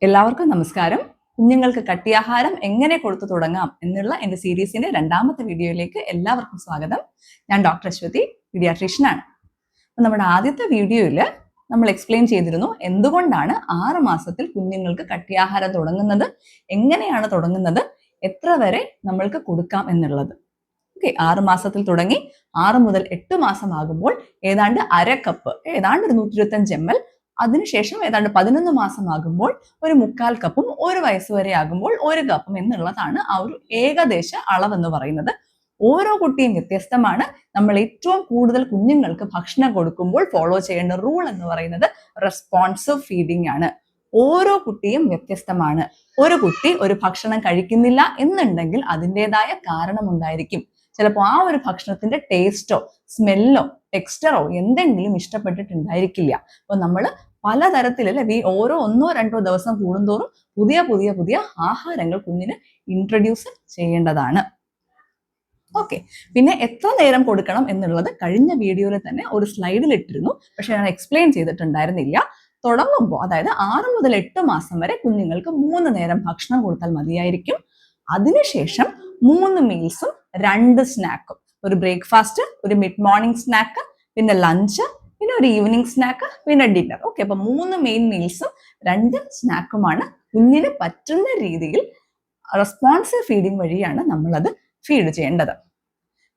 എല്ലാവർക്കും നമസ്കാരം. കുഞ്ഞുങ്ങൾക്ക് കട്ടിയാഹാരം എങ്ങനെ കൊടുത്തു തുടങ്ങാം എന്നുള്ള എൻ്റെ സീരീസിന്റെ രണ്ടാമത്തെ വീഡിയോയിലേക്ക് എല്ലാവർക്കും സ്വാഗതം. ഞാൻ ഡോക്ടർ അശ്വതി, പീഡിയാട്രീഷ്യനാണ്. അപ്പം നമ്മുടെ ആദ്യത്തെ വീഡിയോയിൽ നമ്മൾ എക്സ്പ്ലെയിൻ ചെയ്തിരുന്നു എന്തുകൊണ്ടാണ് 6 മാസത്തിൽ കുഞ്ഞുങ്ങൾക്ക് കട്ടിയാഹാരം തുടങ്ങുന്നത്, എങ്ങനെയാണ് തുടങ്ങുന്നത്, എത്ര വരെ നമ്മൾക്ക് കൊടുക്കാം എന്നുള്ളത്. ഓക്കെ, 6 മാസത്തിൽ തുടങ്ങി 6 മുതൽ 8 മാസം ആകുമ്പോൾ ഏതാണ്ട് അര കപ്പ്, ഏതാണ്ട് ഒരു 125 ml, അതിനുശേഷം ഏതാണ്ട് 11 മാസം ആകുമ്പോൾ ഒരു 1/4 കപ്പും, 1 വയസ്സ് വരെ ആകുമ്പോൾ 1 കപ്പും എന്നുള്ളതാണ് ആ ഒരു ഏകദേശ അളവെന്ന് പറയുന്നത്. ഓരോ കുട്ടിയും വ്യത്യസ്തമാണ്. നമ്മൾ ഏറ്റവും കൂടുതൽ കുഞ്ഞുങ്ങൾക്ക് ഭക്ഷണം കൊടുക്കുമ്പോൾ ഫോളോ ചെയ്യേണ്ട റൂൾ എന്ന് പറയുന്നത് റെസ്പോൺസീവ് ഫീഡിംഗ് ആണ്. ഓരോ കുട്ടിയും വ്യത്യസ്തമാണ്. ഒരു കുട്ടി ഒരു ഭക്ഷണം കഴിക്കുന്നില്ല എന്നുണ്ടെങ്കിൽ അതിൻ്റെതായ കാരണമുണ്ടായിരിക്കും. ചിലപ്പോൾ ആ ഒരു ഭക്ഷണത്തിന്റെ ടേസ്റ്റോ സ്മെല്ലോ ടെക്സ്ചറോ എന്തെങ്കിലും ഇഷ്ടപ്പെട്ടിട്ടുണ്ടായിരിക്കില്ല. അപ്പൊ നമ്മൾ പലതരത്തിലല്ലേ ഓരോ 1-2 ദിവസം കൂടുന്തോറും പുതിയ ആഹാരങ്ങൾ കുഞ്ഞിന് ഇൻട്രൊഡ്യൂസ് ചെയ്യേണ്ടതാണ്. ഓക്കെ, പിന്നെ എത്ര നേരം കൊടുക്കണം എന്നുള്ളത് കഴിഞ്ഞ വീഡിയോയിൽ തന്നെ ഒരു സ്ലൈഡിൽ ഇട്ടിരുന്നു, പക്ഷെ ഞാൻ എക്സ്പ്ലെയിൻ ചെയ്തിട്ടുണ്ടായിരുന്നില്ല. തുടങ്ങുമ്പോൾ, അതായത് 6 മുതൽ 8 മാസം വരെ കുഞ്ഞുങ്ങൾക്ക് 3 നേരം ഭക്ഷണം കൊടുത്താൽ മതിയായിരിക്കും. അതിനുശേഷം 3 മീൽസും 2 സ്നാക്കും, ഒരു ബ്രേക്ക്ഫാസ്റ്റ്, ഒരു മിഡ് മോർണിംഗ് സ്നാക്ക്, പിന്നെ ലഞ്ച്, പിന്നെ ഒരു ഈവനിങ് സ്നാക്ക്, പിന്നെ ഡിന്നർ. ഓക്കെ, അപ്പൊ 3 മെയിൻ മീൽസും 2 സ്നാക്കുമാണ് കുഞ്ഞിന് പറ്റുന്ന രീതിയിൽ റെസ്പോൺസീവ് ഫീഡിങ് വഴിയാണ് നമ്മളത് ഫീഡ് ചെയ്യേണ്ടത്.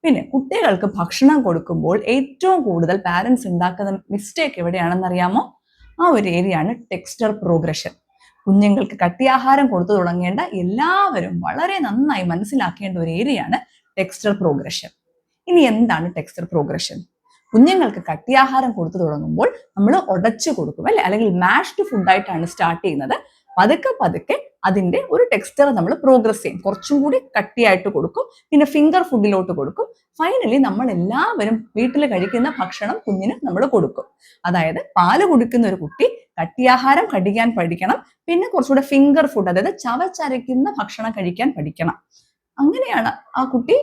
പിന്നെ കുട്ടികൾക്ക് ഭക്ഷണം കൊടുക്കുമ്പോൾ ഏറ്റവും കൂടുതൽ പാരൻസ് ഉണ്ടാക്കുന്ന മിസ്റ്റേക്ക് എവിടെയാണെന്ന് അറിയാമോ? ആ ഒരു ഏരിയയാണ് ടെക്സ്ചർ പ്രോഗ്രഷൻ. കുഞ്ഞുങ്ങൾക്ക് കട്ടിയാഹാരം കൊടുത്തു തുടങ്ങേണ്ട എല്ലാവരും വളരെ നന്നായി മനസ്സിലാക്കേണ്ട ഒരു ഏരിയയാണ് ടെക്സ്ചർ പ്രോഗ്രഷൻ. ഇനി എന്താണ് ടെക്സ്ചർ പ്രോഗ്രഷൻ? കുഞ്ഞുങ്ങൾക്ക് കട്ടിയാഹാരം കൊടുത്തു തുടങ്ങുമ്പോൾ നമ്മൾ ഉടച്ചു കൊടുക്കും, അല്ലെ, അല്ലെങ്കിൽ മാഷ്ഡ് ഫുഡായിട്ടാണ് സ്റ്റാർട്ട് ചെയ്യുന്നത്. പതുക്കെ അതിന്റെ ഒരു ടെക്സ്ചർ നമ്മൾ പ്രോഗ്രസ് ചെയ്യും. കുറച്ചും കൂടി കട്ടിയായിട്ട് കൊടുക്കും, പിന്നെ ഫിംഗർ ഫുഡിലോട്ട് കൊടുക്കും. ഫൈനലി നമ്മൾ എല്ലാവരും വീട്ടിൽ കഴിക്കുന്ന ഭക്ഷണം കുഞ്ഞിന് നമ്മൾ കൊടുക്കും. അതായത് പാല് കുടിക്കുന്ന ഒരു കുട്ടി കട്ടിയാഹാരം കഴിക്കാൻ പഠിക്കണം, പിന്നെ കുറച്ചുകൂടെ ഫിംഗർ ഫുഡ്, അതായത് ചവച്ചരയ്ക്കുന്ന ഭക്ഷണം കഴിക്കാൻ പഠിക്കണം. അങ്ങനെയാണ് ആ കുട്ടി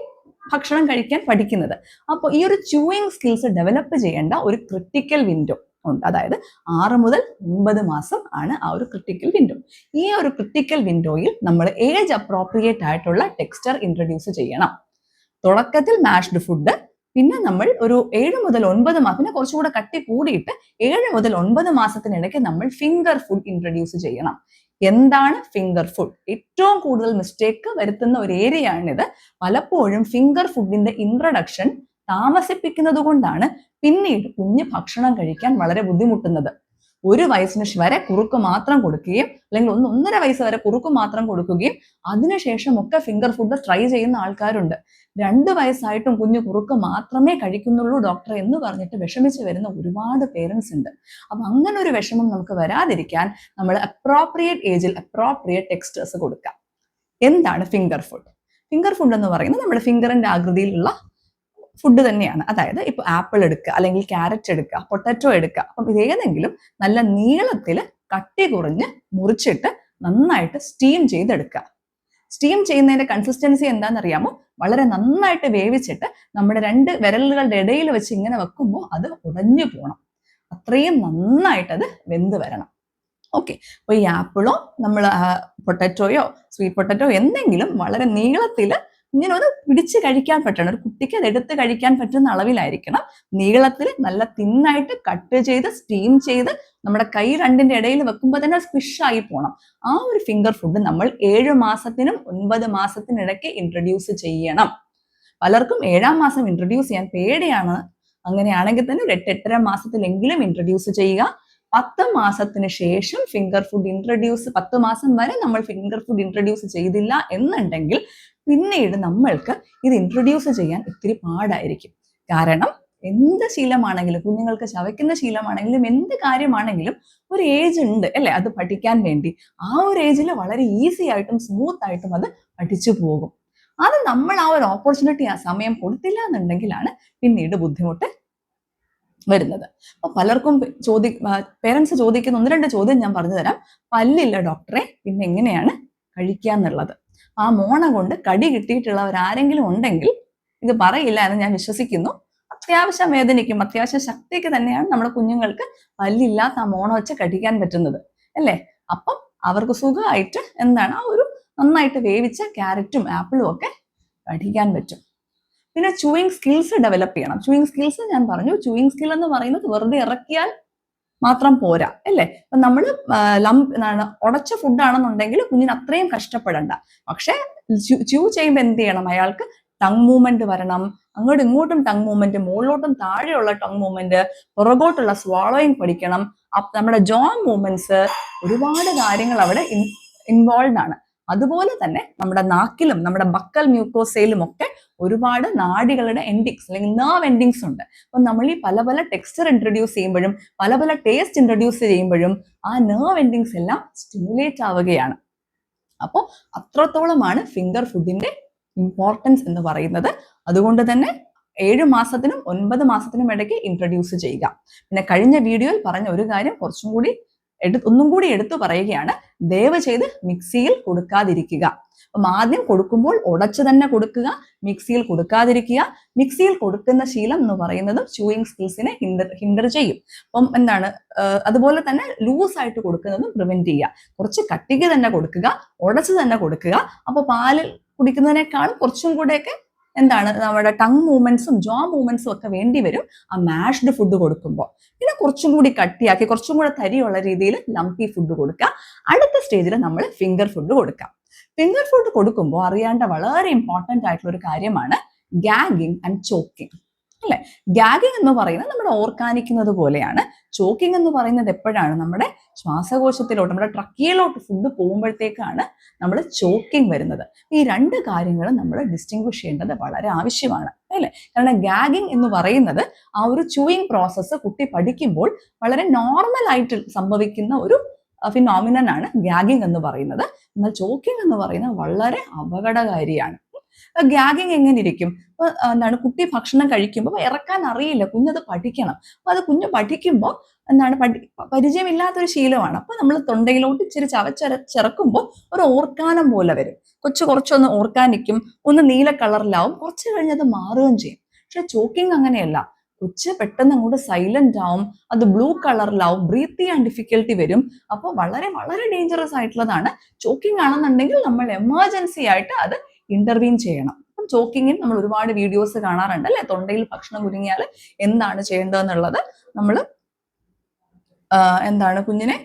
ഭക്ഷണം കഴിക്കാൻ പഠിക്കുന്നത്. അപ്പോൾ ഈ ഒരു ച്യൂയിങ് സ്കിൽസ് ഡെവലപ്പ് ചെയ്യേണ്ട ഒരു ക്രിട്ടിക്കൽ വിൻഡോ ഉണ്ട്. അതായത് 6 മുതൽ 9 മാസം ആണ് ആ ഒരു ക്രിട്ടിക്കൽ വിൻഡോ. ഈ ഒരു ക്രിട്ടിക്കൽ വിൻഡോയിൽ നമ്മൾ ഏജ് അപ്രോപ്രിയേറ്റ് ആയിട്ടുള്ള ടെക്സ്ചർ ഇൻട്രൊഡ്യൂസ് ചെയ്യണം. തുടക്കത്തിൽ മാഷ്ഡ് ഫുഡ്, പിന്നെ നമ്മൾ ഒരു 7 മുതൽ 9 മാസം, പിന്നെ കുറച്ചുകൂടെ കട്ടി കൂടിയിട്ട് 7 മുതൽ 9 മാസത്തിനിടയ്ക്ക് നമ്മൾ ഫിംഗർ ഫുഡ് ഇൻട്രൊഡ്യൂസ് ചെയ്യണം. എന്താണ് ഫിംഗർ ഫുഡ്? ഏറ്റവും കൂടുതൽ മിസ്റ്റേക്ക് വരുത്തുന്ന ഒരു ഏരിയയാണിത്. പലപ്പോഴും ഫിംഗർ ഫുഡിന്റെ ഇൻട്രൊഡക്ഷൻ താമസിപ്പിക്കുന്നത് കൊണ്ടാണ് പിന്നീട് കുഞ്ഞ് ഭക്ഷണം കഴിക്കാൻ വളരെ ബുദ്ധിമുട്ടുന്നത്. 1 വയസ്സിന് വരെ കുറുക്ക് മാത്രം കൊടുക്കുകയും, അല്ലെങ്കിൽ 1-1.5 വയസ്സ് വരെ കുറുക്ക് മാത്രം കൊടുക്കുകയും അതിനുശേഷം ഒക്കെ ഫിംഗർ ഫുഡ് ട്രൈ ചെയ്യുന്ന ആൾക്കാരുണ്ട്. 2 വയസ്സായിട്ടും കുഞ്ഞ് കുറുക്ക് മാത്രമേ കഴിക്കുന്നുള്ളൂ ഡോക്ടർ എന്ന് പറഞ്ഞിട്ട് വിഷമിച്ച് വരുന്ന ഒരുപാട് പേരൻസ് ഉണ്ട്. അപ്പൊ അങ്ങനെ ഒരു വിഷമം നമുക്ക് വരാതിരിക്കാൻ നമ്മൾ അപ്രോപ്രിയേറ്റ് ഏജിൽ അപ്രോപ്രിയേറ്റ് ടെക്സ്റ്റേഴ്സ് കൊടുക്കാം. എന്താണ് ഫിംഗർ ഫുഡ്? ഫിംഗർ ഫുഡ് എന്ന് പറയുന്നത് നമ്മുടെ ഫിംഗറിന്റെ ആകൃതിയിലുള്ള ഫുഡ് തന്നെയാണ്. അതായത് ഇപ്പൊ ആപ്പിൾ എടുക്കുക, അല്ലെങ്കിൽ ക്യാരറ്റ് എടുക്കുക, പൊട്ടറ്റോ എടുക്കുക. അപ്പം ഇതേതെങ്കിലും നല്ല നീളത്തിൽ കട്ടി കുറഞ്ഞ് മുറിച്ചിട്ട് നന്നായിട്ട് സ്റ്റീം ചെയ്തെടുക്കുക. സ്റ്റീം ചെയ്യുന്നതിന്റെ കൺസിസ്റ്റൻസി എന്താണെന്നറിയാമോ? വളരെ നന്നായിട്ട് വേവിച്ചിട്ട് നമ്മുടെ 2 വിരലുകളുടെ ഇടയിൽ വെച്ച് ഇങ്ങനെ വെക്കുമ്പോൾ അത് ഉടഞ്ഞു പോകണം. അത്രയും നന്നായിട്ട് അത് വെന്ത് വരണം. ഓക്കെ, അപ്പൊ ഈ ആപ്പിളോ നമ്മൾ പൊട്ടറ്റോയോ സ്വീറ്റ് പൊട്ടറ്റോ എന്തെങ്കിലും വളരെ നീളത്തിൽ ഇങ്ങനെ ഒന്ന് പിടിച്ച് കഴിക്കാൻ പറ്റണം. ഒരു കുട്ടിക്ക് അത് എടുത്ത് കഴിക്കാൻ പറ്റുന്ന അളവിലായിരിക്കണം. നീളത്തിൽ നല്ല തിന്നായിട്ട് കട്ട് ചെയ്ത് സ്റ്റീം ചെയ്ത് നമ്മുടെ കൈ 2ന്റെ ഇടയിൽ വെക്കുമ്പോൾ തന്നെ സ്ക്വിഷ് ആയി പോകണം. ആ ഒരു ഫിംഗർ ഫുഡ് നമ്മൾ 7 മാസത്തിനും 9 മാസത്തിനിടയ്ക്ക് ഇൻട്രൊഡ്യൂസ് ചെയ്യണം. പലർക്കും 7-ാം മാസം ഇൻട്രൊഡ്യൂസ് ചെയ്യാൻ പേടിയാണ്. അങ്ങനെയാണെങ്കിൽ തന്നെ ഒരു 8-8.5 മാസത്തിലെങ്കിലും ഇൻട്രൊഡ്യൂസ് ചെയ്യുക. 10 മാസത്തിന് ശേഷം ഫിംഗർ ഫുഡ് ഇൻട്രൊഡ്യൂസ്, 10 മാസം വരെ നമ്മൾ ഫിംഗർ ഫുഡ് ഇൻട്രൊഡ്യൂസ് ചെയ്തില്ല എന്നുണ്ടെങ്കിൽ പിന്നീട് നമ്മൾക്ക് ഇത് ഇൻട്രൊഡ്യൂസ് ചെയ്യാൻ ഇത്തിരി പാടായിരിക്കും. കാരണം എന്ത് ശീലമാണെങ്കിലും, കുഞ്ഞുങ്ങൾക്ക് ചവയ്ക്കുന്ന ശീലമാണെങ്കിലും, എന്ത് കാര്യമാണെങ്കിലും ഒരു ഏജ് ഉണ്ട്, അല്ലെ, അത് പഠിക്കാൻ വേണ്ടി. ആ ഒരു ഏജിൽ വളരെ ഈസി ആയിട്ടും സ്മൂത്ത് ആയിട്ടും അത് പഠിച്ചു പോകും. അത് നമ്മൾ ആ ഒരു ഓപ്പർച്യൂണിറ്റി ആ സമയം കൊടുത്തില്ല എന്നുണ്ടെങ്കിലാണ് പിന്നീട് ബുദ്ധിമുട്ട് വരുന്നത്. അപ്പൊ പലർക്കും പേരൻസ് ചോദിക്കുന്ന 1-2 ചോദ്യം ഞാൻ പറഞ്ഞു തരാം. പല്ലില്ല ഡോക്ടറെ, പിന്നെ എങ്ങനെയാണ് കഴിക്കാന്നുള്ളത്. ആ മോണ കൊണ്ട് കടി കിട്ടിയിട്ടുള്ളവരാരെങ്കിലും ഉണ്ടെങ്കിൽ ഇത് പറയില്ല എന്ന് ഞാൻ വിശ്വസിക്കുന്നു. അത്യാവശ്യം വേദനയ്ക്കും അത്യാവശ്യം ശക്തിക്ക് തന്നെയാണ് നമ്മുടെ കുഞ്ഞുങ്ങൾക്ക് പല്ലില്ലാത്ത ആ മോണ വെച്ച് കടിക്കാൻ പറ്റുന്നത്, അല്ലേ? അപ്പം അവർക്ക് സുഖമായിട്ട് എന്താണ് ആ ഒരു നന്നായിട്ട് വേവിച്ച ക്യാരറ്റും ആപ്പിളും ഒക്കെ പഠിക്കാൻ പറ്റും. പിന്നെ ചൂയിങ് സ്കിൽസ് ഡെവലപ്പ് ചെയ്യണം. ചൂയിങ് സ്കിൽസ് ഞാൻ പറഞ്ഞു, ചൂയിങ് സ്കിൽ എന്ന് പറയുന്നത് വെറുതെ ഇറക്കിയാൽ മാത്രം പോരാ അല്ലേ. അപ്പൊ നമ്മൾ ഉടച്ച ഫുഡാണെന്നുണ്ടെങ്കിൽ കുഞ്ഞിന് അത്രയും കഷ്ടപ്പെടണ്ട. പക്ഷെ ച്യൂ ചെയ്യുമ്പോൾ എന്ത് ചെയ്യണം, അയാൾക്ക് ടങ് മൂവ്മെന്റ് വരണം, അങ്ങോട്ടും ഇങ്ങോട്ടും ടങ് മൂവ്മെന്റ്, മുകളിലോട്ടും താഴെയുള്ള ടങ് മൂവ്മെന്റ്, പുറകോട്ടുള്ള സ്വാളോയിങ് പഠിക്കണം. നമ്മുടെ ജോ മൂവ്മെന്റ്സ്, ഒരുപാട് കാര്യങ്ങൾ അവിടെ ഇൻവോൾവ് ആണ്. അതുപോലെ തന്നെ നമ്മുടെ നാക്കിലും നമ്മുടെ ബക്കൽ മ്യൂക്കോസയിലും ഒക്കെ ഒരുപാട് നാഡികളുടെ എൻഡിങ്സ് അല്ലെങ്കിൽ നെർവ് എൻഡിങ്സ് ഉണ്ട്. അപ്പൊ നമ്മൾ ഈ പല പല ടെക്സ്ചർ ഇൻട്രൊഡ്യൂസ് ചെയ്യുമ്പോഴും പല പല ടേസ്റ്റ് ഇൻട്രൊഡ്യൂസ് ചെയ്യുമ്പോഴും ആ നെർവ് എൻഡിങ്സ് എല്ലാം സ്റ്റിമുലേറ്റ് ആവുകയാണ്. അപ്പോൾ അത്രത്തോളമാണ് ഫിംഗർ ഫുഡിന്റെ ഇമ്പോർട്ടൻസ് എന്ന് പറയുന്നത്. അതുകൊണ്ട് തന്നെ 7 മാസത്തിനും 9 മാസത്തിനും ഇടയ്ക്ക് ഇൻട്രൊഡ്യൂസ് ചെയ്യുക. പിന്നെ കഴിഞ്ഞ വീഡിയോയിൽ പറഞ്ഞ ഒരു കാര്യം ഒന്നും കൂടി എടുത്തു പറയുകയാണ്, ദയവ് ചെയ്ത് മിക്സിയിൽ കൊടുക്കാതിരിക്കുക. അപ്പം ആദ്യം കൊടുക്കുമ്പോൾ ഉടച്ചു തന്നെ കൊടുക്കുക, മിക്സിയിൽ കൊടുക്കാതിരിക്കുക. മിക്സിയിൽ കൊടുക്കുന്ന ശീലം എന്ന് പറയുന്നത് ചൂയിങ് സ്കിൽസിനെ ഹിൻഡർ ചെയ്യും. അപ്പം അതുപോലെ തന്നെ ലൂസ് ആയിട്ട് കൊടുക്കുന്നതും പ്രിവെന്റ് ചെയ്യുക. കുറച്ച് കട്ടിക്ക് തന്നെ കൊടുക്കുക, ഉടച്ചു തന്നെ കൊടുക്കുക. അപ്പോൾ പാലിൽ കുടിക്കുന്നതിനേക്കാളും കുറച്ചും കൂടെയൊക്കെ നമ്മുടെ ടങ് മൂവ്മെന്റ്സും ജോ മൂവ്മെന്റ്സും ഒക്കെ വേണ്ടി വരും ആ മാഷ്ഡ് ഫുഡ് കൊടുക്കുമ്പോൾ. പിന്നെ കുറച്ചും കൂടി കട്ടിയാക്കി കുറച്ചും കൂടെ തരിയുള്ള രീതിയിൽ ലംപി ഫുഡ് കൊടുക്കുക. അടുത്ത സ്റ്റേജിൽ നമ്മൾ ഫിംഗർ ഫുഡ് കൊടുക്കാം. ഫിംഗർ ഫുഡ് കൊടുക്കുമ്പോൾ അറിയേണ്ട വളരെ ഇമ്പോർട്ടൻ്റ് ആയിട്ടുള്ള ഒരു കാര്യമാണ് ഗാഗിങ് ആൻഡ് ചോക്കിങ് അല്ലെ. ഗാഗിങ് എന്ന് പറയുന്നത് നമ്മുടെ ഓർക്കാനിക്കുന്നത് പോലെയാണ്. ചോക്കിങ് എന്ന് പറയുന്നത് എപ്പോഴാണ്, നമ്മുടെ ശ്വാസകോശത്തിലോട്ട് നമ്മുടെ ട്രക്കിയയിലോട്ട് ഫുഡ് പോകുമ്പോഴത്തേക്കാണ് നമ്മൾ ചോക്കിങ് വരുന്നത്. ഈ രണ്ട് കാര്യങ്ങളും നമ്മൾ ഡിസ്റ്റിങ്വിഷ് ചെയ്യേണ്ടത് വളരെ ആവശ്യമാണ് അല്ലേ. കാരണം ഗാഗിങ് എന്ന് പറയുന്നത് ആ ഒരു ചൂയിങ് പ്രോസസ്സ് കുട്ടി പഠിക്കുമ്പോൾ വളരെ നോർമൽ ആയിട്ട് സംഭവിക്കുന്ന ഒരു ഫിനോമിനൻ ആണ് ഗാഗിങ് എന്ന് പറയുന്നത്. എന്നാൽ ചോക്കിങ് എന്ന് പറയുന്നത് വളരെ അപകടകാരിയാണ്. ഗാഗിങ് എങ്ങനെ ഇരിക്കും, കുട്ടി ഭക്ഷണം കഴിക്കുമ്പോൾ ഇറക്കാൻ അറിയില്ല, കുഞ്ഞത് പഠിക്കണം. അപ്പൊ അത് കുഞ്ഞ് പഠിക്കുമ്പോൾ പരിചയമില്ലാത്തൊരു ശീലമാണ്. അപ്പൊ നമ്മൾ തൊണ്ടയിലോട്ട് ഇച്ചിരി ചവച്ചിറക്കുമ്പോൾ ഒരു ഓർക്കാനം പോലെ വരും. കുറച്ചൊന്ന് ഓർക്കാനിക്കും, ഒന്ന് നീല കളറിലാവും, കുറച്ച് കഴിഞ്ഞത് മാറുകയും ചെയ്യും. പക്ഷെ ചോക്കിങ് അങ്ങനെയല്ല. കൊച്ച് പെട്ടെന്ന് അങ്ങോട്ട് സൈലന്റ് ആവും, അത് ബ്ലൂ കളറിലാവും, ബ്രീത്ത് ചെയ്യാൻ ഡിഫിക്കൽട്ടി വരും. അപ്പോൾ വളരെ വളരെ ഡേഞ്ചറസ് ആയിട്ടുള്ളതാണ്. ചോക്കിങ് ആണെന്നുണ്ടെങ്കിൽ നമ്മൾ എമർജൻസി ആയിട്ട് അത് ഇന്റർവീൻ ചെയ്യണം. അപ്പം ചോക്കിങ്ങിൽ നമ്മൾ ഒരുപാട് വീഡിയോസ് കാണാറുണ്ട് അല്ലെ. തൊണ്ടയിൽ ഭക്ഷണം കുരുങ്ങിയാൽ എന്താണ് ചെയ്യേണ്ടതെന്നുള്ളത് നമ്മൾ കുഞ്ഞിനെ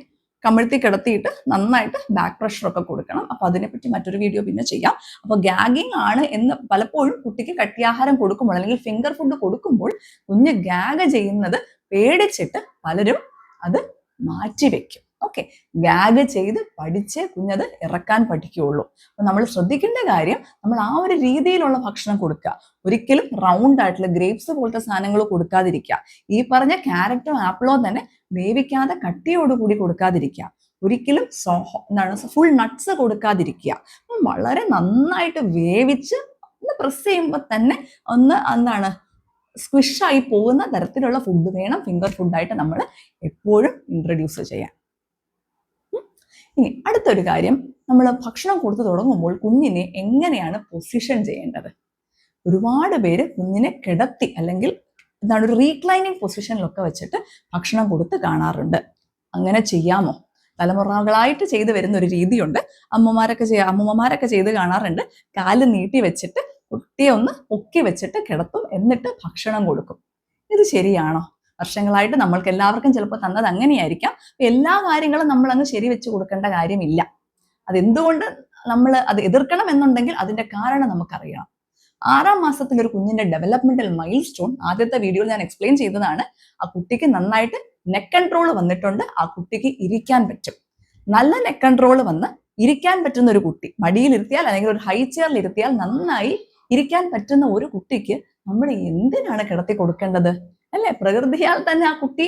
കമിഴ്ത്തി കിടത്തിയിട്ട് നന്നായിട്ട് ബാക്ക് പ്രഷർ ഒക്കെ കൊടുക്കണം. അപ്പൊ അതിനെപ്പറ്റി മറ്റൊരു വീഡിയോ പിന്നെ ചെയ്യാം. അപ്പൊ ഗാഗിങ് ആണ് എന്ന് പലപ്പോഴും കുട്ടിക്ക് കട്ടിയാഹാരം കൊടുക്കുമ്പോൾ അല്ലെങ്കിൽ ഫിംഗർ ഫുഡ് കൊടുക്കുമ്പോൾ കുഞ്ഞ് ഗാഗ് ചെയ്യുന്നത് പേടിച്ചിട്ട് പലരും അത് മാറ്റിവെക്കും. ഓക്കെ, ഗാഗ് ചെയ്ത് പഠിച്ച് കുഞ്ഞത് ഇറക്കാൻ പഠിക്കുകയുള്ളൂ. അപ്പൊ നമ്മൾ ശ്രദ്ധിക്കേണ്ട കാര്യം, നമ്മൾ ആ ഒരു രീതിയിലുള്ള ഭക്ഷണം കൊടുക്കുക. ഒരിക്കലും റൗണ്ട് ആയിട്ടുള്ള ഗ്രേപ്സ് പോലത്തെ സാധനങ്ങൾ കൊടുക്കാതിരിക്കുക. ഈ പറഞ്ഞ ക്യാരറ്റോ ആപ്പിളോ തന്നെ വേവിക്കാതെ കട്ടിയോടുകൂടി കൊടുക്കാതിരിക്കുക. ഒരിക്കലും ഫുൾ നട്ട്സ് കൊടുക്കാതിരിക്കുക. വളരെ നന്നായിട്ട് വേവിച്ച് ഒന്ന് പ്രസ് ചെയ്യുമ്പോൾ തന്നെ ഒന്ന് സ്ക്വിഷായി പോകുന്ന തരത്തിലുള്ള ഫുഡ് വേണം ഫിംഗർ ഫുഡായിട്ട് നമ്മൾ എപ്പോഴും ഇൻട്രൊഡ്യൂസ് ചെയ്യാൻ. ഇനി അടുത്തൊരു കാര്യം, നമ്മൾ ഭക്ഷണം കൊടുത്തു തുടങ്ങുമ്പോൾ കുഞ്ഞിനെ എങ്ങനെയാണ് പൊസിഷൻ ചെയ്യേണ്ടത്. ഒരുപാട് പേര് കുഞ്ഞിനെ കിടത്തി അല്ലെങ്കിൽ ഒരു റീക്ലൈനിങ് പൊസിഷനിലൊക്കെ വെച്ചിട്ട് ഭക്ഷണം കൊടുത്ത് കാണാറുണ്ട്. അങ്ങനെ ചെയ്യാമോ? തലമുറകളായിട്ട് ചെയ്തു വരുന്ന ഒരു രീതിയുണ്ട്. അമ്മൂമ്മമാരൊക്കെ ചെയ്ത് കാണാറുണ്ട്. കാല് നീട്ടി വെച്ചിട്ട് കുട്ടിയെ ഒന്ന് പൊക്കി വെച്ചിട്ട് കിടത്തും, എന്നിട്ട് ഭക്ഷണം കൊടുക്കും. ഇത് ശരിയാണോ? വർഷങ്ങളായിട്ട് നമ്മൾക്ക് എല്ലാവർക്കും ചിലപ്പോൾ തന്നത് അങ്ങനെയായിരിക്കാം. എല്ലാ കാര്യങ്ങളും നമ്മൾ അങ്ങ് ശരി വെച്ച് കൊടുക്കേണ്ട കാര്യമില്ല. അതെന്തുകൊണ്ട് നമ്മൾ അത് എതിർക്കണം എന്നുണ്ടെങ്കിൽ അതിന്റെ കാരണം നമുക്കറിയണം. 6-ാം മാസത്തിൽ ഒരു കുഞ്ഞിന്റെ ഡെവലപ്മെന്റൽ മൈൽ സ്റ്റോൺ ആദ്യത്തെ വീഡിയോയിൽ ഞാൻ എക്സ്പ്ലെയിൻ ചെയ്തതാണ്. ആ കുട്ടിക്ക് നന്നായിട്ട് നെക്ക് കൺട്രോൾ വന്നിട്ടുണ്ട്, ആ കുട്ടിക്ക് ഇരിക്കാൻ പറ്റും. നല്ല നെക്ക് കൺട്രോൾ വന്ന് ഇരിക്കാൻ പറ്റുന്ന ഒരു കുട്ടി, മടിയിൽ ഇരുത്തിയാൽ അല്ലെങ്കിൽ ഒരു ഹൈ ചെയറിൽ ഇരുത്തിയാൽ നന്നായി ഇരിക്കാൻ പറ്റുന്ന ഒരു കുട്ടിക്ക് നമ്മൾ എന്തിനാണ് കിടത്തി കൊടുക്കേണ്ടത് അല്ലെ? പ്രകൃതിയാൽ തന്നെ ആ കുട്ടി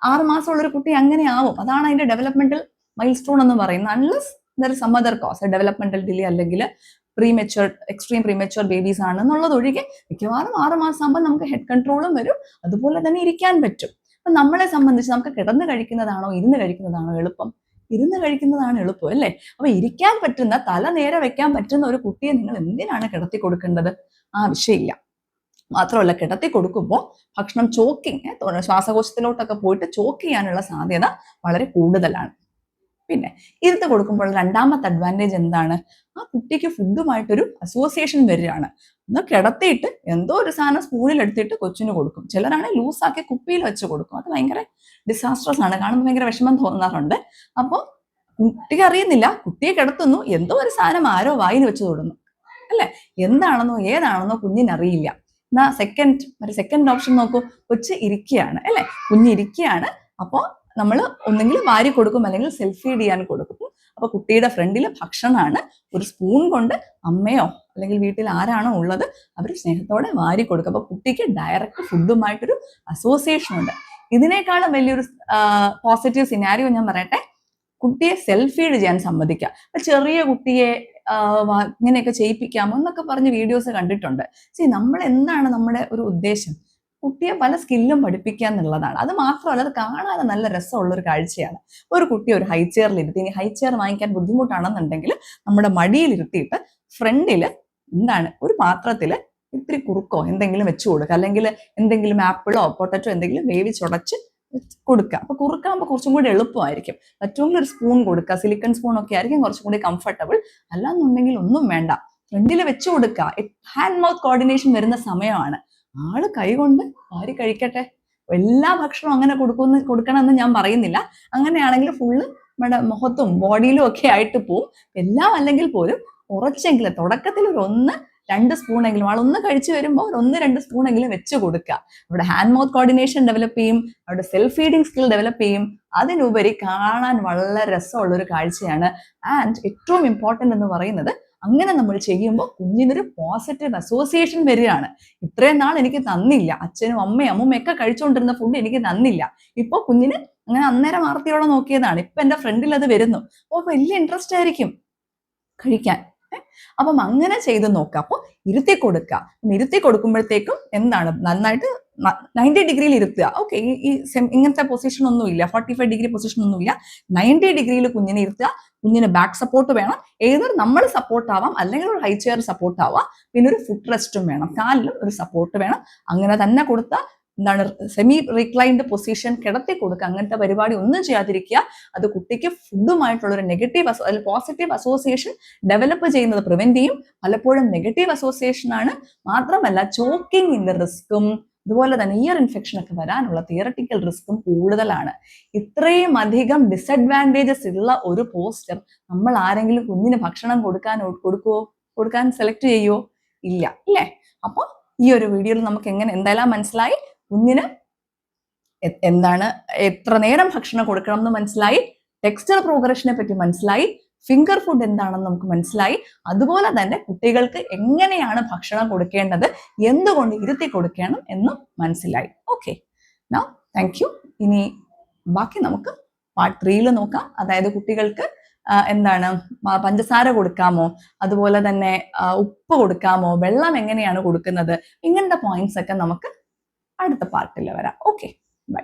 6 മാസമുള്ള ഒരു കുട്ടി അങ്ങനെ ആവും. അതാണ് അതിന്റെ ഡെവലപ്മെന്റൽ മൈൽ സ്റ്റോൺ എന്ന് പറയുന്നത്. Unless there is some other cause, developmental delay അല്ലെങ്കിൽ എക്സ്ട്രീം പ്രീമെച്വർ ബേബീസ് ആണെന്നുള്ളത് ഒഴികെ മിക്കവാറും 6 മാസം ആകുമ്പോൾ നമുക്ക് ഹെഡ് കൺട്രോളും വരും, അതുപോലെ തന്നെ ഇരിക്കാൻ പറ്റും. അപ്പൊ നമ്മളെ സംബന്ധിച്ച് നമുക്ക് കിടന്ന് കഴിക്കുന്നതാണോ ഇരുന്ന് കഴിക്കുന്നതാണോ എളുപ്പം? ഇരുന്ന് കഴിക്കുന്നതാണ് എളുപ്പം അല്ലേ? അപ്പൊ ഇരിക്കാൻ പറ്റുന്ന, തല നേരെ വെക്കാൻ പറ്റുന്ന ഒരു കുട്ടിയെ നിങ്ങൾ എന്തിനാണ് കിടത്തി കൊടുക്കേണ്ടത്? ആവശ്യമില്ല. മാത്രമല്ല, കിടത്തി കൊടുക്കുമ്പോൾ ഭക്ഷണം ചോക്കിങ്, ശ്വാസകോശത്തിലോട്ടൊക്കെ പോയിട്ട് ചോക്ക് ചെയ്യാനുള്ള സാധ്യത വളരെ കൂടുതലാണ്. പിന്നെ ഇരുത്ത് കൊടുക്കുമ്പോൾ രണ്ടാമത്തെ അഡ്വാൻറ്റേജ് എന്താണ്? ആ കുട്ടിക്ക് ഫുഡുമായിട്ടൊരു അസോസിയേഷൻ വരികയാണ്. ഒന്ന് കിടത്തിയിട്ട് എന്തോ ഒരു സാധനം സ്പൂണിൽ എടുത്തിട്ട് കൊച്ചിന് കൊടുക്കും. ചിലരാണെങ്കിൽ ലൂസാക്കി കുപ്പിയിൽ വെച്ച് കൊടുക്കും. അത് ഭയങ്കര ഡിസാസ്ട്രസ് ആണ്. കാണുമ്പോൾ ഭയങ്കര വിഷമം തോന്നാറുണ്ട്. അപ്പോൾ കുട്ടിക്ക് അറിയുന്നില്ല, കുട്ടിയെ കിടത്തുന്നു, എന്തോ ഒരു സാധനം ആരോ വായിൽ വെച്ച് തൊടുന്നു, അല്ലെ? എന്താണെന്നോ ഏതാണെന്നോ കുഞ്ഞിനറിയില്ല. എന്നാ സെക്കൻഡ് ഓപ്ഷൻ നോക്കൂ. കൊച്ച് ഇരിക്കുകയാണ്, അല്ലെ? കുഞ്ഞിരിക്കുകയാണ്. അപ്പോൾ നമ്മൾ ഒന്നെങ്കിൽ വാരി കൊടുക്കും, അല്ലെങ്കിൽ സെൽഫ് ഫീഡ് ചെയ്യാൻ കൊടുക്കും. അപ്പൊ കുട്ടിയുടെ ഫ്രണ്ടിൽ ഭക്ഷണമാണ്. ഒരു സ്പൂൺ കൊണ്ട് അമ്മയോ അല്ലെങ്കിൽ വീട്ടിൽ ആരാണോ ഉള്ളത് അവർ സ്നേഹത്തോടെ വാരി കൊടുക്കും. അപ്പൊ കുട്ടിക്ക് ഡയറക്റ്റ് ഫുഡുമായിട്ടൊരു അസോസിയേഷൻ ഉണ്ട്. ഇതിനേക്കാളും വലിയൊരു പോസിറ്റീവ് സിനാരിയോ ഞാൻ പറയട്ടെ. കുട്ടിയെ സെൽഫ് ഫീഡ് ചെയ്യാൻ സമ്മതിക്കുക. അപ്പൊ ചെറിയ കുട്ടിയെ ഇങ്ങനെയൊക്കെ ചെയ്യിപ്പിക്കാമോ എന്നൊക്കെ പറഞ്ഞ് വീഡിയോസ് കണ്ടിട്ടുണ്ട്. നമ്മൾ എന്താണ് നമ്മുടെ ഒരു ഉദ്ദേശം? കുട്ടിയെ പല സ്കില്ലും പഠിപ്പിക്കുക എന്നുള്ളതാണ്. അത് മാത്രമല്ല, അത് കാണാൻ നല്ല രസമുള്ള ഒരു കാഴ്ചയാണ്. ഒരു കുട്ടി ഒരു ഹൈ ചെയറിൽ ഇരുത്തി, ഇനി ഹൈ ചെയർ വാങ്ങിക്കാൻ ബുദ്ധിമുട്ടാണെന്നുണ്ടെങ്കിൽ നമ്മുടെ മടിയിൽ ഇരുത്തിയിട്ട് ഫ്രണ്ടില് ഒരു പാത്രത്തില് ഇത്തിരി കുറുക്കോ എന്തെങ്കിലും വെച്ചു കൊടുക്കുക, അല്ലെങ്കിൽ എന്തെങ്കിലും ആപ്പിളോ പൊട്ടറ്റോ എന്തെങ്കിലും വേവിച്ചുടച്ച് കൊടുക്കുക. അപ്പൊ കുറുക്കാകുമ്പോൾ കുറച്ചും കൂടി എളുപ്പമായിരിക്കും. പറ്റുമെങ്കിൽ ഒരു സ്പൂൺ കൊടുക്കുക. സിലിക്കൺ സ്പൂൺ ഒക്കെ ആയിരിക്കും കുറച്ചും കൂടി കംഫർട്ടബിൾ. അല്ലാന്നുണ്ടെങ്കിൽ ഒന്നും വേണ്ട, ഫ്രണ്ടിൽ വെച്ചു കൊടുക്കുക. ഹാൻഡ് മൗത്ത് കോർഡിനേഷൻ വരുന്ന സമയമാണ്. ആള് കൈകൊണ്ട് വാരി കഴിക്കട്ടെ. എല്ലാ ഭക്ഷണവും അങ്ങനെ കൊടുക്കണമെന്ന് ഞാൻ പറയുന്നില്ല. അങ്ങനെയാണെങ്കിൽ ഫുള്ള് നമ്മുടെ മുഖത്തും ബോഡിയിലും ഒക്കെ ആയിട്ട് പോവും. എല്ലാം അല്ലെങ്കിൽ പോലും കുറച്ചെങ്കിലും തുടക്കത്തിൽ ഒരു 1-2 സ്പൂണെങ്കിലും ആളൊന്ന് കഴിച്ചു വരുമ്പോൾ 1-2 സ്പൂണെങ്കിലും വെച്ച് കൊടുക്കുക. അവിടെ ഹാൻഡ് മൗത്ത് കോർഡിനേഷൻ ഡെവലപ്പ് ചെയ്യും, അവിടെ സെൽഫ് ഫീഡിങ് സ്കിൽ ഡെവലപ്പ് ചെയ്യും. അതിനുപരി കാണാൻ വളരെ രസമുള്ള ഒരു കാഴ്ചയാണ്. ആൻഡ് ഏറ്റവും ഇമ്പോർട്ടൻ്റ് എന്ന് പറയുന്നത്, അങ്ങനെ നമ്മൾ ചെയ്യുമ്പോൾ കുഞ്ഞിനൊരു പോസിറ്റീവ് അസോസിയേഷൻ വരികയാണ്. ഇത്രയും നാൾ എനിക്ക് തന്നില്ല, അച്ഛനും അമ്മയും അമ്മൂമ്മയൊക്കെ കഴിച്ചുകൊണ്ടിരുന്ന ഫുഡ് എനിക്ക് തന്നില്ല. ഇപ്പോൾ കുഞ്ഞിന് അങ്ങനെ അന്നേരം ആർത്തിയോടെ നോക്കിയതാണ്, ഇപ്പൊ എൻ്റെ ഫ്രണ്ടിൽ അത് വരുന്നു. അപ്പോൾ വലിയ ഇൻട്രസ്റ്റ് ആയിരിക്കും കഴിക്കാൻ. അപ്പം അങ്ങനെ ചെയ്ത് നോക്കുക. അപ്പോൾ ഇരുത്തി കൊടുക്കുക. ഇരുത്തി കൊടുക്കുമ്പോഴത്തേക്കും എന്താണ്, നന്നായിട്ട് 90 ഡിഗ്രിയിൽ ഇരുത്തുക. ഓക്കെ, ഈ ഇങ്ങനത്തെ പൊസിഷൻ ഒന്നുമില്ല, 45 ഡിഗ്രി പൊസിഷൻ ഒന്നുമില്ല. 90 ഡിഗ്രിയിൽ കുഞ്ഞിനെ ഇരുത്തുക. കുഞ്ഞിന് ബാക്ക് സപ്പോർട്ട് വേണം. ഏതൊരു നമ്മൾ സപ്പോർട്ട് ആവാം, അല്ലെങ്കിൽ ഒരു ഹൈ ചെയർ സപ്പോർട്ട് ആവാം. പിന്നെ ഒരു ഫുഡ് റെസ്റ്റും വേണം, കാലിലും ഒരു സപ്പോർട്ട് വേണം. അങ്ങനെ തന്നെ കൊടുത്താൽ സെമി റിക്ലൈൻഡ് പൊസിഷൻ കിടത്തി കൊടുക്കുക. അങ്ങനത്തെ പരിപാടി ഒന്നും ചെയ്യാതിരിക്കുക. അത് കുട്ടിക്ക് ഫുഡുമായിട്ടുള്ള ഒരു പോസിറ്റീവ് അസോസിയേഷൻ ഡെവലപ്പ് ചെയ്യുന്നത് പ്രിവെന്റ് ചെയ്യും. പലപ്പോഴും നെഗറ്റീവ് അസോസിയേഷൻ ആണ്. മാത്രമല്ല ചോക്കിങ്ങിന്റെ റിസ്ക്കും അതുപോലെ തന്നെ ഇയർ ഇൻഫെക്ഷൻ ഒക്കെ വരാനുള്ള തിയറട്ടിക്കൽ റിസ്ക്കും കൂടുതലാണ്. ഇത്രയും അധികം ഡിസഡ്വാൻറ്റേജസ് ഉള്ള ഒരു പോസ്റ്റർ നമ്മൾ ആരെങ്കിലും കുഞ്ഞിന് ഭക്ഷണം കൊടുക്കാൻ സെലക്ട് ചെയ്യുമോ? ഇല്ല, ഇല്ലേ? അപ്പൊ ഈ ഒരു വീഡിയോയിൽ നമുക്ക് എന്തായാലും മനസ്സിലായി, കുഞ്ഞിന് എത്ര നേരം ഭക്ഷണം കൊടുക്കണം എന്ന് മനസ്സിലായി, ടെക്സ്ചർ പ്രോഗ്രഷനെ പറ്റി മനസ്സിലായി, ഫിംഗർ ഫുഡ് എന്താണെന്ന് നമുക്ക് മനസ്സിലായി. അതുപോലെ തന്നെ കുട്ടികൾക്ക് എങ്ങനെയാണ് ഭക്ഷണം കൊടുക്കേണ്ടത്, എന്തുകൊണ്ട് ഇരുത്തി കൊടുക്കണം എന്നും മനസ്സിലായി. Okay, now thank you. ഇനി ബാക്കി നമുക്ക് പാർട്ട് 3 നോക്കാം. അതായത് കുട്ടികൾക്ക് പഞ്ചസാര കൊടുക്കാമോ, അതുപോലെ തന്നെ ഉപ്പ് കൊടുക്കാമോ, വെള്ളം എങ്ങനെയാണ് കൊടുക്കുന്നത്, ഇങ്ങനത്തെ പോയിന്റ്സ് ഒക്കെ നമുക്ക് അടുത്ത പാർട്ടിൽ വരാം. Okay, by.